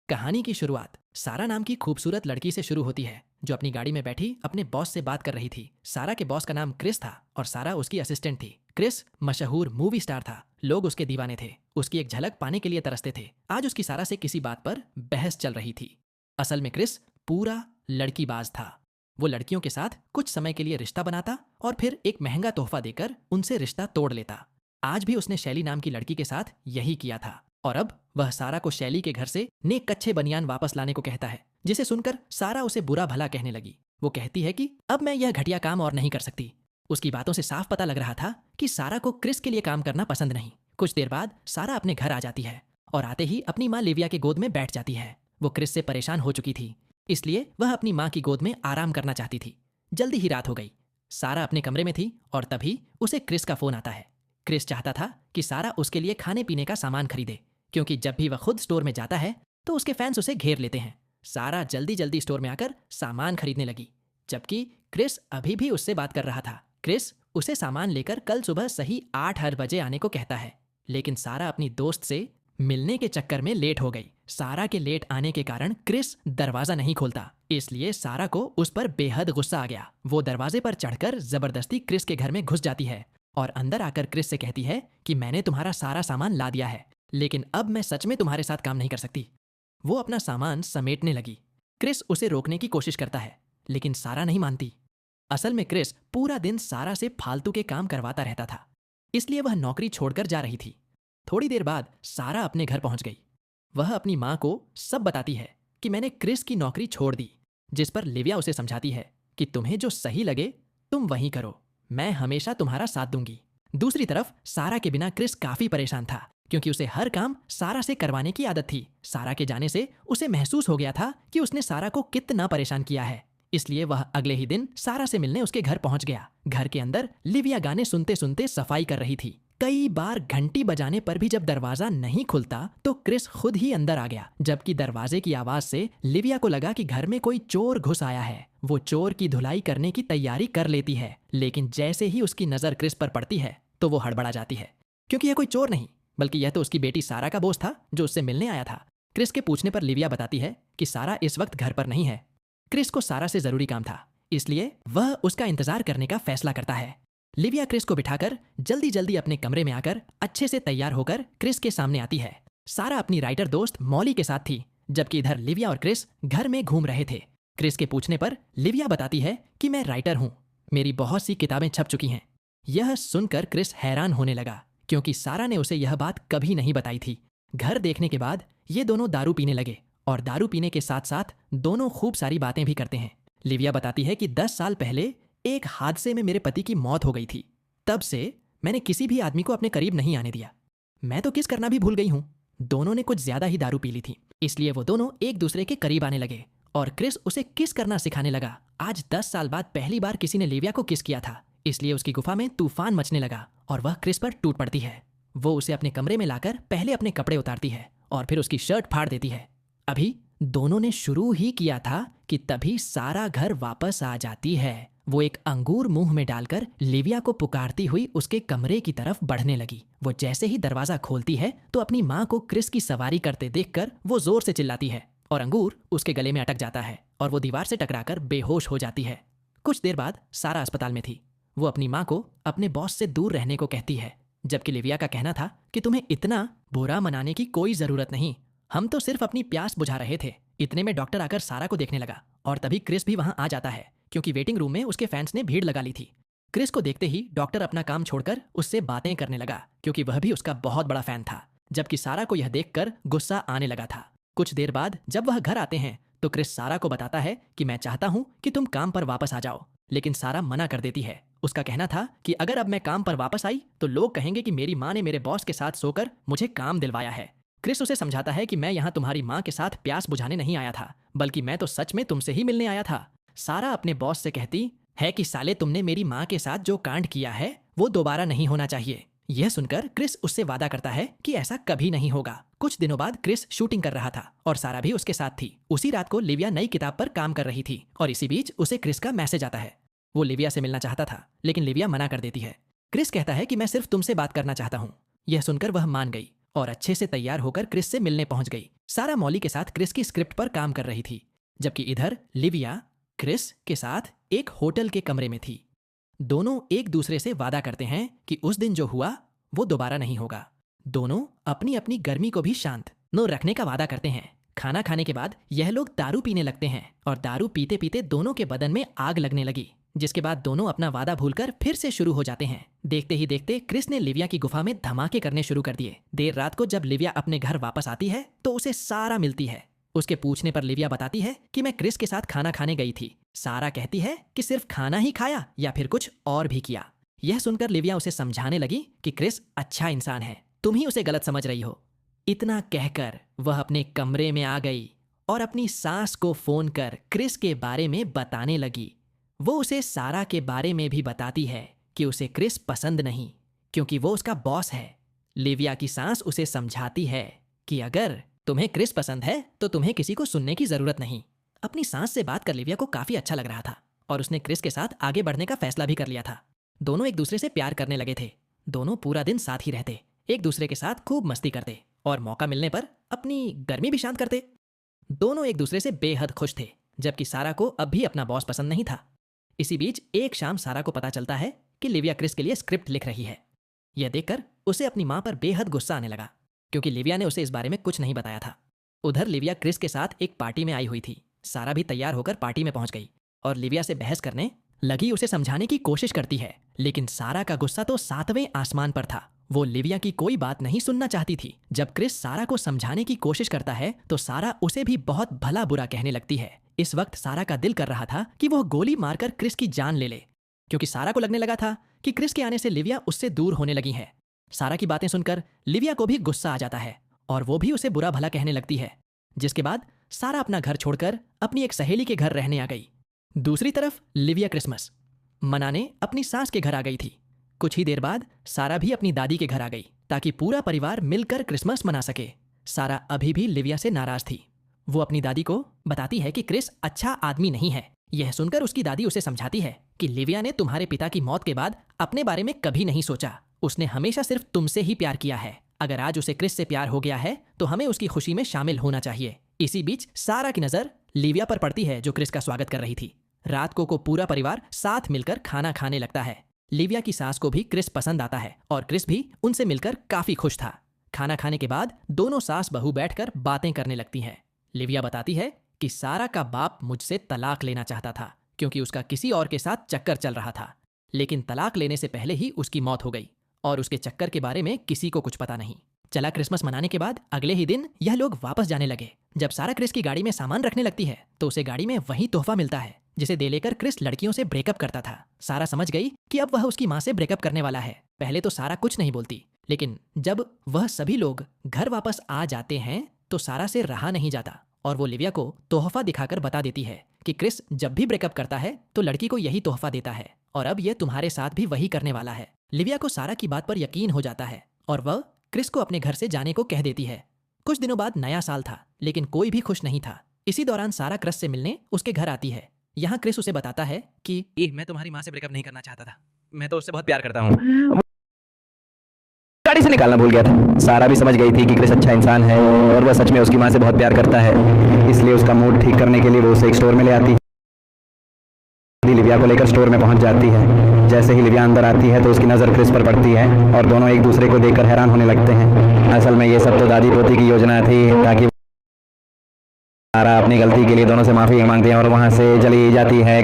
कहानी की शुरुआत सारा नाम की खूबसूरत लड़की से शुरू होती है जो अपनी गाड़ी में बैठी अपने बॉस से बात कर रही थी। सारा के बॉस का नाम क्रिस था और सारा उसकी असिस्टेंट थी। क्रिस मशहूर मूवी स्टार था, लोग उसके दीवाने थे, उसकी एक झलक पाने के लिए तरसते थे। आज उसकी सारा से किसी बात पर बहस चल रही थी। असल में क्रिस पूरा लड़कीबाज था। वो लड़कियों के साथ कुछ समय के लिए रिश्ता बनाता और फिर एक महंगा तोहफा देकर उनसे रिश्ता तोड़ लेता। आज भी उसने शैली नाम की लड़की के साथ यही किया था और अब वह सारा को शैली के घर से नेक कच्छे बनियान वापस लाने को कहता है, जिसे सुनकर सारा उसे बुरा भला कहने लगी। वो कहती है कि अब मैं यह घटिया काम और नहीं कर सकती। उसकी बातों से साफ पता लग रहा था कि सारा को क्रिस के लिए काम करना पसंद नहीं। कुछ देर बाद सारा अपने घर आ जाती है और आते ही अपनी माँ लिविया के गोद में बैठ जाती है। वो क्रिस से परेशान हो चुकी थी, इसलिए वह अपनी माँ की गोद में आराम करना चाहती थी। जल्दी ही रात हो गई। सारा अपने कमरे में थी और तभी उसे क्रिस का फोन आता है। क्रिस चाहता था कि सारा उसके लिए खाने पीने का सामान खरीदे, क्योंकि जब भी वह खुद स्टोर में जाता है तो उसके फैंस उसे घेर लेते हैं। सारा जल्दी जल्दी स्टोर में आकर सामान खरीदने लगी, जबकि क्रिस अभी भी उससे बात कर रहा था। क्रिस उसे सामान लेकर कल सुबह सही 8 बजे आने को कहता है, लेकिन सारा अपनी दोस्त से मिलने के चक्कर में लेट हो गई। सारा के लेट आने के कारण क्रिस दरवाजा नहीं खोलता, इसलिए सारा को उस पर बेहद गुस्सा आ गया। वो दरवाजे पर चढ़कर जबरदस्ती क्रिस के घर में घुस जाती है और अंदर आकर क्रिस से कहती है कि मैंने तुम्हारा सारा सामान ला दिया है, लेकिन अब मैं सच में तुम्हारे साथ काम नहीं कर सकती। वो अपना सामान समेटने लगी। क्रिस उसे रोकने की कोशिश करता है, लेकिन सारा नहीं मानती। असल में क्रिस पूरा दिन सारा से फालतू के काम करवाता रहता था, इसलिए वह नौकरी छोड़कर जा रही थी। थोड़ी देर बाद सारा अपने घर पहुंच गई। वह अपनी माँ को सब बताती है कि मैंने क्रिस की नौकरी छोड़ दी, जिस पर लिविया उसे समझाती है कि तुम्हें जो सही लगे तुम वही करो, मैं हमेशा तुम्हारा साथ दूंगी। दूसरी तरफ सारा के बिना क्रिस काफी परेशान था, क्योंकि उसे हर काम सारा से करवाने की आदत थी। सारा के जाने से उसे महसूस हो गया था कि उसने सारा को कितना परेशान किया है, इसलिए वह अगले ही दिन सारा से मिलने उसके घर पहुंच गया। घर के अंदर लिविया गाने सुनते सुनते सफाई कर रही थी। कई बार घंटी बजाने पर भी जब दरवाजा नहीं खुलता तो क्रिस खुद ही अंदर आ गया, जबकि दरवाजे की आवाज से लिविया को लगा कि घर में कोई चोर घुस आया है। वो चोर की धुलाई करने की तैयारी कर लेती है, लेकिन जैसे ही उसकी नजर क्रिस पर पड़ती है तो वो हड़बड़ा जाती है, क्योंकि यह कोई चोर नहीं बल्कि यह तो उसकी बेटी सारा का बोस था जो उससे मिलने आया था। क्रिस के पूछने पर लिविया बताती है कि सारा इस वक्त घर पर नहीं है। क्रिस को सारा से जरूरी काम था, इसलिए वह उसका इंतजार करने का फैसला करता है। लिविया क्रिस को बिठाकर जल्दी जल्दी अपने कमरे में आकर अच्छे से तैयार होकर क्रिस के सामने आती है। सारा अपनी राइटर दोस्त मॉली के साथ थी, जबकि इधर लिविया और क्रिस घर में घूम रहे थे। क्रिस के पूछने पर लिविया बताती है कि मैं राइटर हूँ, मेरी बहुत सी किताबें छप चुकी हैं। यह सुनकर क्रिस हैरान होने लगा, क्योंकि सारा ने उसे यह बात कभी नहीं बताई थी। घर देखने के बाद ये दोनों दारू पीने लगे और दारू पीने के साथ साथ दोनों खूब सारी बातें भी करते हैं। लिविया बताती है कि 10 साल पहले एक हादसे में मेरे पति की मौत हो गई थी। तब से मैंने किसी भी आदमी को अपने करीब नहीं आने दिया। मैं तो किस करना भी भूल गई हूँ। दोनों ने कुछ ज्यादा ही दारू पी ली थी, इसलिए वो दोनों एक दूसरे के करीब आने लगे और क्रिस उसे किस करना सिखाने लगा। आज 10 साल बाद पहली बार किसी ने लिविया को किस किया था, इसलिए उसकी गुफा में तूफान मचने लगा और वह क्रिस पर टूट पड़ती है। वो उसे अपने कमरे में लाकर पहले अपने कपड़े उतारती है और फिर उसकी शर्ट फाड़ देती है। अभी दोनों ने शुरू ही किया था कि तभी सारा घर वापस आ जाती है। वो एक अंगूर मुंह में डालकर लिविया को पुकारती हुई उसके कमरे की तरफ बढ़ने लगी। वो जैसे ही दरवाजा खोलती है तो अपनी माँ को क्रिस की सवारी करते देखकर वो जोर से चिल्लाती है और अंगूर उसके गले में अटक जाता है और वो दीवार से टकराकर बेहोश हो जाती है। कुछ देर बाद सारा अस्पताल में थी। वो अपनी माँ को अपने बॉस से दूर रहने को कहती है, जबकि लिविया का कहना था कि तुम्हें इतना बुरा मनाने की कोई जरूरत नहीं, हम तो सिर्फ अपनी प्यास बुझा रहे थे। इतने में डॉक्टर आकर सारा को देखने लगा और तभी क्रिस भी वहां आ जाता है, क्योंकि वेटिंग रूम में उसके फैंस ने भीड़ लगा ली थी। क्रिस को देखते ही डॉक्टर अपना काम छोड़कर उससे बातें करने लगा, क्योंकि वह भी उसका बहुत बड़ा फैन था, जबकि सारा को यह देखकर गुस्सा आने लगा था। कुछ देर बाद जब वह घर आते हैं तो क्रिस सारा को बताता है कि मैं चाहता हूँ कि तुम काम पर वापस आ जाओ, लेकिन सारा मना कर देती है। उसका कहना था कि अगर अब मैं काम पर वापस आई तो लोग कहेंगे कि मेरी माँ ने मेरे बॉस के साथ सोकर मुझे काम दिलवाया है। क्रिस उसे समझाता है कि मैं यहाँ तुम्हारी माँ के साथ प्यास बुझाने नहीं आया था, बल्कि मैं तो सच में तुमसे ही मिलने आया था। सारा अपने बॉस से कहती है कि साले तुमने मेरी माँ के साथ जो कांड किया है वो दोबारा नहीं होना चाहिए। यह सुनकर क्रिस उससे वादा करता है कि ऐसा कभी नहीं होगा। कुछ दिनों बाद क्रिस शूटिंग कर रहा था और सारा भी उसके साथ थी। उसी रात को लिविया नई किताब पर काम कर रही थी और इसी बीच उसे क्रिस का मैसेज आता है। वो लिविया से मिलना चाहता था, लेकिन लिविया मना कर देती है। क्रिस कहता है कि मैं सिर्फ तुमसे बात करना चाहता हूँ। यह सुनकर वह मान गई और अच्छे से तैयार होकर क्रिस से मिलने पहुंच गई। सारा मॉली के साथ क्रिस की स्क्रिप्ट पर काम कर रही थी, जबकि इधर लिविया क्रिस के साथ एक होटल के कमरे में थी। दोनों एक दूसरे से वादा करते हैं कि उस दिन जो हुआ वो दोबारा नहीं होगा। दोनों अपनी अपनी गर्मी को भी शांत नो रखने का वादा करते हैं। खाना खाने के बाद यह लोग दारू पीने लगते हैं और दारू पीते पीते दोनों के बदन में आग लगने लगी, जिसके बाद दोनों अपना वादा भूलकर फिर से शुरू हो जाते हैं। देखते ही देखते क्रिस ने लिविया की गुफा में धमाके करने शुरू कर दिए। देर रात को जब लिविया अपने घर वापस आती है तो उसे सारा मिलती है। उसके पूछने पर लिविया बताती है कि मैं क्रिस के साथ खाना खाने गई थी। सारा कहती है कि सिर्फ खाना ही खाया या फिर कुछ और भी किया। यह सुनकर लिविया उसे समझाने लगी कि क्रिस अच्छा इंसान है, तुम ही उसे गलत समझ रही हो। इतना कहकर वह अपने कमरे में आ गई और अपनी सास को फोन कर क्रिस के बारे में बताने लगी। वो उसे सारा के बारे में भी बताती है कि उसे क्रिस पसंद नहीं, क्योंकि वो उसका बॉस है। लिविया की सास उसे समझाती है कि अगर तुम्हें क्रिस पसंद है तो तुम्हें किसी को सुनने की जरूरत नहीं। अपनी सास से बात कर लिविया को काफी अच्छा लग रहा था और उसने क्रिस के साथ आगे बढ़ने का फैसला भी कर लिया था। दोनों एक दूसरे से प्यार करने लगे थे। दोनों पूरा दिन साथ ही रहते, एक दूसरे के साथ खूब मस्ती करते और मौका मिलने पर अपनी गर्मी भी शांत करते। दोनों एक दूसरे से बेहद खुश थे, जबकि सारा को अब भी अपना बॉस पसंद नहीं था। इसी बीच एक शाम सारा को पता चलता है कि लिविया क्रिस के लिए स्क्रिप्ट लिख रही है। यह देखकर उसे अपनी माँ पर बेहद गुस्सा आने लगा, क्योंकि लिविया ने उसे इस बारे में कुछ नहीं बताया था। उधर लिविया क्रिस के साथ एक पार्टी में आई हुई थी। सारा भी तैयार होकर पार्टी में पहुंच गई और लिविया से बहस करने लगी। उसे समझाने की कोशिश करती है, लेकिन सारा का गुस्सा तो 7वें आसमान पर था। वो लिविया की कोई बात नहीं सुनना चाहती थी। जब क्रिस सारा को समझाने की कोशिश करता है तो सारा उसे भी बहुत भला बुरा कहने लगती है। इस वक्त सारा का दिल कर रहा था कि वह गोली मारकर क्रिस की जान ले ले, क्योंकि सारा को लगने लगा था कि क्रिस के आने से लिविया उससे दूर होने लगी है। सारा की बातें सुनकर लिविया को भी गुस्सा आ जाता है और वो भी उसे बुरा भला कहने लगती है, जिसके बाद सारा अपना घर छोड़कर अपनी एक सहेली के घर रहने आ गई। दूसरी तरफ लिविया क्रिसमस मनाने अपनी सास के घर आ गई थी। कुछ ही देर बाद सारा भी अपनी दादी के घर आ गई ताकि पूरा परिवार मिलकर क्रिसमस मना सके। सारा अभी भी लिविया से नाराज थी। वो अपनी दादी को बताती है कि क्रिस अच्छा आदमी नहीं है। यह सुनकर उसकी दादी उसे समझाती है कि लिविया ने तुम्हारे पिता की मौत के बाद अपने बारे में कभी नहीं सोचा। उसने हमेशा सिर्फ तुमसे ही प्यार किया है। अगर आज उसे क्रिस से प्यार हो गया है तो हमें उसकी खुशी में शामिल होना चाहिए। इसी बीच सारा की नजर लिविया पर पड़ती है, जो क्रिस का स्वागत कर रही थी। रात को पूरा परिवार साथ मिलकर खाना खाने लगता है। लिविया की सास को भी क्रिस पसंद आता है और क्रिस भी उनसे मिलकर काफी खुश था। खाना खाने के बाद दोनों सास बहू बैठकर बातें करने लगती हैं। लिविया बताती है कि सारा का बाप मुझसे तलाक लेना चाहता था, क्योंकि उसका किसी और के साथ चक्कर चल रहा था, लेकिन तलाक लेने से पहले ही उसकी मौत हो गई और उसके चक्कर के बारे में किसी को कुछ पता नहीं चला। क्रिसमस मनाने के बाद अगले ही दिन यह लोग वापस जाने लगे। जब सारा क्रिस की गाड़ी में सामान रखने लगती है तो उसे गाड़ी में वही तोहफा मिलता है जिसे दे लेकर क्रिस लड़कियों से ब्रेकअप करता था। सारा समझ गई कि अब वह उसकी माँ से ब्रेकअप करने वाला है। पहले तो सारा कुछ नहीं बोलती, लेकिन जब वह सभी लोग घर वापस आ जाते हैं तो सारा से रहा नहीं जाता और वो लिविया को तोहफा दिखाकर बता देती है कि क्रिस जब भी ब्रेकअप करता है तो लड़की को यही तोहफा देता है और अब यह तुम्हारे साथ भी वही करने वाला है। लिविया को सारा की बात पर यकीन हो जाता है और वह क्रिस को अपने घर से जाने को कह देती है। कुछ दिनों बाद नया साल था, लेकिन कोई भी खुश नहीं था। इसी दौरान सारा क्रिस से मिलने उसके घर आती है। यहाँ क्रिस उसे बताता है कि मैं तुम्हारी माँ से ब्रेकअप नहीं करना चाहता था, मैं तो उससे बहुत प्यार करता हूँ। गाड़ी से निकालना भूल गया था। सारा भी समझ गई थी कि क्रिस अच्छा इंसान है और वह सच में उसकी माँ से बहुत प्यार करता है, इसलिए उसका मूड ठीक करने के लिए वो उसे एक स्टोर में ले आती है। लिविया को लेकर स्टोर में पहुंच जाती है। जैसे ही लिविया अंदर आती है तो उसकी नज़र क्रिस पर पड़ती है और दोनों एक दूसरे को देखकर हैरान होने लगते हैं। असल में ये सब तो दादी पोती की योजना थी, ताकि सारा अपनी गलती के लिए दोनों से माफ़ी मांगती है और वहाँ से चली जाती है।